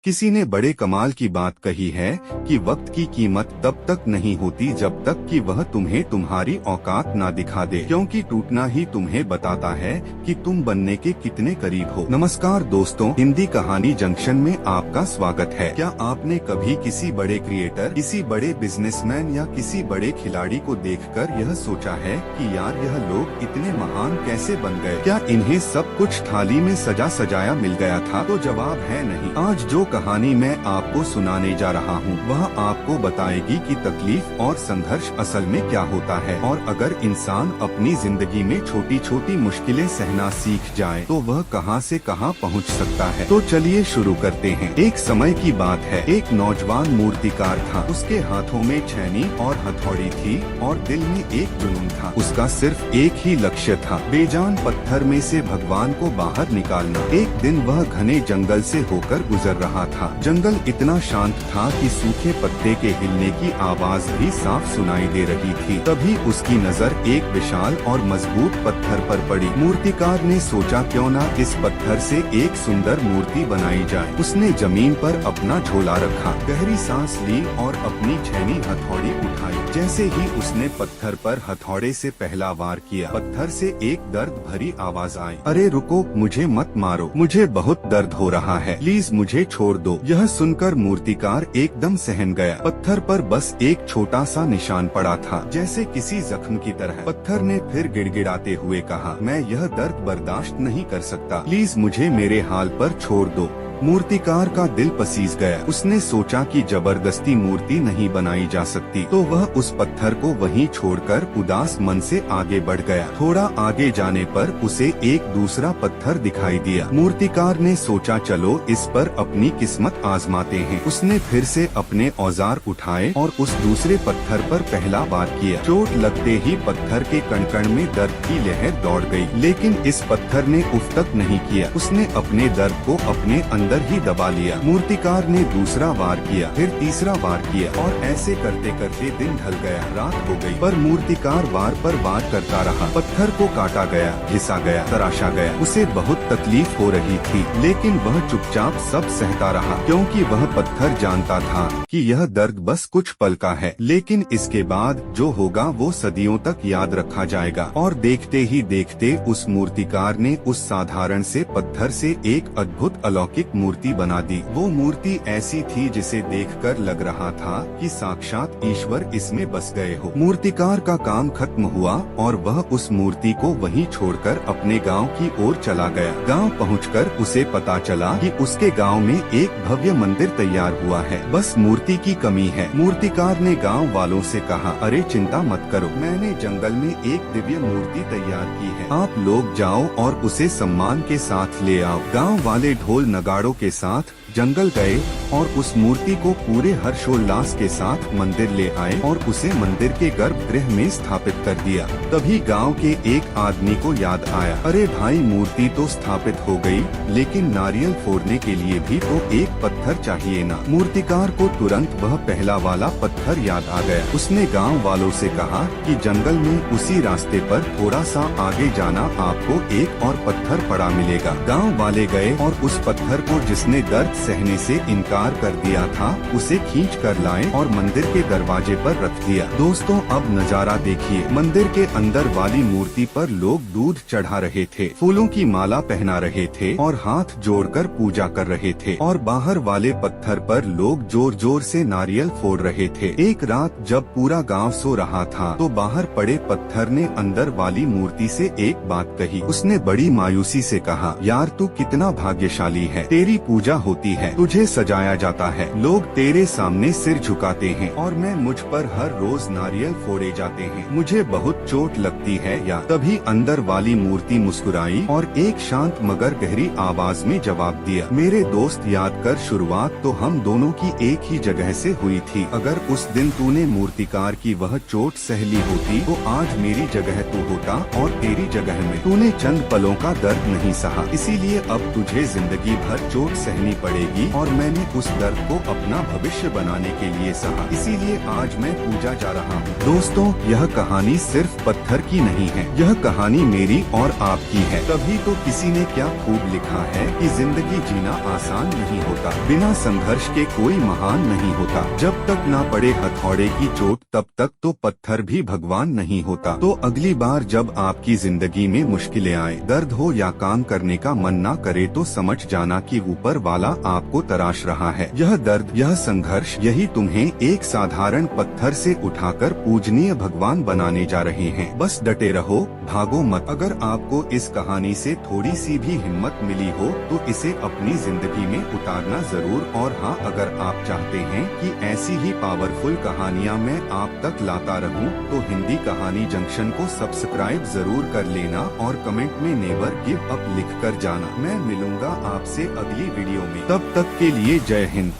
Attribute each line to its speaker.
Speaker 1: किसी ने बड़े कमाल की बात कही है कि वक्त की कीमत तब तक नहीं होती जब तक कि वह तुम्हें तुम्हारी औकात ना दिखा दे, क्योंकि टूटना ही तुम्हें बताता है कि तुम बनने के कितने करीब हो। नमस्कार दोस्तों, हिंदी कहानी जंक्शन में आपका स्वागत है। क्या आपने कभी किसी बड़े क्रिएटर, किसी बड़े बिजनेसमैन या किसी बड़े खिलाड़ी को देखकर यह सोचा है कि यार यह लोग इतने महान कैसे बन गए? क्या इन्हें सब कुछ थाली में सजा सजाया मिल गया था? तो जवाब है नहीं। आज जो कहानी मैं आपको सुनाने जा रहा हूँ वह आपको बताएगी कि तकलीफ और संघर्ष असल में क्या होता है, और अगर इंसान अपनी जिंदगी में छोटी छोटी मुश्किलें सहना सीख जाए तो वह कहां से कहां पहुंच सकता है। तो चलिए शुरू करते हैं। एक समय की बात है, एक नौजवान मूर्तिकार था। उसके हाथों में छैनी और हथौड़ी थी और दिल में एक जुनून था। उसका सिर्फ एक ही लक्ष्य था, बेजान पत्थर में से भगवान को बाहर निकालना। एक दिन वह घने जंगल से होकर गुजर रहा था। जंगल इतना शांत था कि सूखे पत्ते के हिलने की आवाज भी साफ सुनाई दे रही थी। तभी उसकी नजर एक विशाल और मजबूत पत्थर पर पड़ी। मूर्तिकार ने सोचा क्यों न इस पत्थर से एक सुंदर मूर्ति बनाई जाए। उसने जमीन पर अपना झोला रखा, गहरी सांस ली और अपनी छैनी हथौड़ी उठाई। जैसे ही उसने पत्थर पर हथौड़े से पहला वार किया, पत्थर से एक दर्द भरी आवाज आई। अरे रुको, मुझे मत मारो, मुझे बहुत दर्द हो रहा है, प्लीज मुझे छोड़ दो। यह सुनकर मूर्तिकार एकदम सहम गया। पत्थर पर बस एक छोटा सा निशान पड़ा था, जैसे किसी जख्म की तरह। पत्थर ने फिर गिड़गिड़ाते हुए कहा, मैं यह दर्द बर्दाश्त नहीं कर सकता, प्लीज मुझे मेरे हाल पर छोड़ दो। मूर्तिकार का दिल पसीज गया। उसने सोचा कि जबरदस्ती मूर्ति नहीं बनाई जा सकती, तो वह उस पत्थर को वहीं छोड़कर उदास मन से आगे बढ़ गया। थोड़ा आगे जाने पर उसे एक दूसरा पत्थर दिखाई दिया। मूर्तिकार ने सोचा चलो इस पर अपनी किस्मत आजमाते हैं। उसने फिर से अपने औजार उठाए और उस दूसरे पत्थर पर पहला वार किया। चोट लगते ही पत्थर के कण-कण में दर्द की लहर दौड़ गई, लेकिन इस पत्थर ने उफ तक नहीं किया। उसने अपने दर्द को अपने अंदर ही दबा लिया। मूर्तिकार ने दूसरा वार किया, फिर तीसरा वार किया, और ऐसे करते करते दिन ढल गया, रात हो गई। पर मूर्तिकार वार पर वार करता रहा। पत्थर को काटा गया, घिसा गया, तराशा गया। उसे बहुत तकलीफ हो रही थी, लेकिन वह चुपचाप सब सहता रहा, क्योंकि वह पत्थर जानता था कि यह दर्द बस कुछ पल का है, लेकिन इसके बाद जो होगा वो सदियों तक याद रखा जाएगा। और देखते ही देखते उस मूर्तिकार ने उस साधारण से पत्थर से एक अद्भुत अलौकिक मूर्ति बना दी। वो मूर्ति ऐसी थी जिसे देखकर लग रहा था कि साक्षात ईश्वर इसमें बस गए हो। मूर्तिकार का काम खत्म हुआ और वह उस मूर्ति को वहीं छोड़कर अपने गांव की ओर चला गया। गांव पहुंचकर उसे पता चला कि उसके गांव में एक भव्य मंदिर तैयार हुआ है, बस मूर्ति की कमी है। मूर्तिकार ने गांव वालों से कहा, अरे चिंता मत करो, मैंने जंगल में एक दिव्य मूर्ति तैयार की है, आप लोग जाओ और उसे सम्मान के साथ ले आओ। गाँव वाले ढोल नगाड़ों के साथ जंगल गए और उस मूर्ति को पूरे हर्षोल्लास के साथ मंदिर ले आए और उसे मंदिर के गर्भगृह में स्थापित कर दिया। तभी गांव के एक आदमी को याद आया, अरे भाई मूर्ति तो स्थापित हो गई, लेकिन नारियल फोड़ने के लिए भी तो एक पत्थर चाहिए ना। मूर्तिकार को तुरंत वह पहला वाला पत्थर याद आ गया। उसने गाँव वालों से कहा कि जंगल में उसी रास्ते पर थोड़ा सा आगे जाना, आपको एक और पत्थर पड़ा मिलेगा। गाँव वाले गए और उस पत्थर को जिसने दर्द सहने से इनकार कर दिया था उसे खींच कर लाए और मंदिर के दरवाजे पर रख दिया। दोस्तों अब नजारा देखिए, मंदिर के अंदर वाली मूर्ति पर लोग दूध चढ़ा रहे थे, फूलों की माला पहना रहे थे और हाथ जोड़कर पूजा कर रहे थे, और बाहर वाले पत्थर पर लोग जोर जोर से नारियल फोड़ रहे थे। एक रात जब पूरा गांव सो रहा था तो बाहर पड़े पत्थर ने अंदर वाली मूर्ति से एक बात कही। उसने बड़ी मायूसी से कहा, यार तू कितना भाग्यशाली है, तेरी पूजा होती है, तुझे सजाया जाता है, लोग तेरे सामने सिर झुकाते हैं, और मैं मुझ पर हर रोज नारियल फोड़े जाते हैं, मुझे बहुत चोट लगती है यार। तभी अंदर वाली मूर्ति मुस्कुराई और एक शांत मगर गहरी आवाज में जवाब दिया, मेरे दोस्त याद कर, शुरुआत तो हम दोनों की एक ही जगह से हुई थी। अगर उस दिन तूने मूर्तिकार की वह चोट सह ली होती तो आज मेरी जगह तू होता, और तेरी जगह में तूने चंद पलों का दर्द नहीं सहा, इसीलिए अब तुझे जिंदगी भर चोट सहनी पड़ेगी। पड़ेगी और मैंने उस दर्द को अपना भविष्य बनाने के लिए सहा, इसीलिए आज मैं पूजा जा रहा हूँ। दोस्तों, यह कहानी सिर्फ पत्थर की नहीं है, यह कहानी मेरी और आपकी है। तभी तो किसी ने क्या खूब लिखा है कि जिंदगी जीना आसान नहीं होता, बिना संघर्ष के कोई महान नहीं होता। जब तक ना पड़े हथौड़े की चोट तब तक तो पत्थर भी भगवान नहीं होता। तो अगली बार जब आपकी जिंदगी में मुश्किलें आए, दर्द हो या काम करने का मन ना करे, तो समझ जाना कि ऊपर वाला आपको तराश रहा है। यह दर्द, यह संघर्ष, यही तुम्हें एक साधारण पत्थर से उठाकर पूजनीय भगवान बनाने जा रहे हैं। बस डटे रहो, भागो मत। अगर आपको इस कहानी से थोड़ी सी भी हिम्मत मिली हो तो इसे अपनी जिंदगी में उतारना जरूर। और हाँ, अगर आप चाहते हैं कि ऐसी ही पावरफुल कहानियाँ मैं आप तक लाता रहूं, तो हिंदी कहानी जंक्शन को सब्सक्राइब जरूर कर लेना और कमेंट में नेवर गिव अप लिख कर जाना। मैं मिलूंगा आपसे अगली वीडियो में, तब तक के लिए जय हिंद।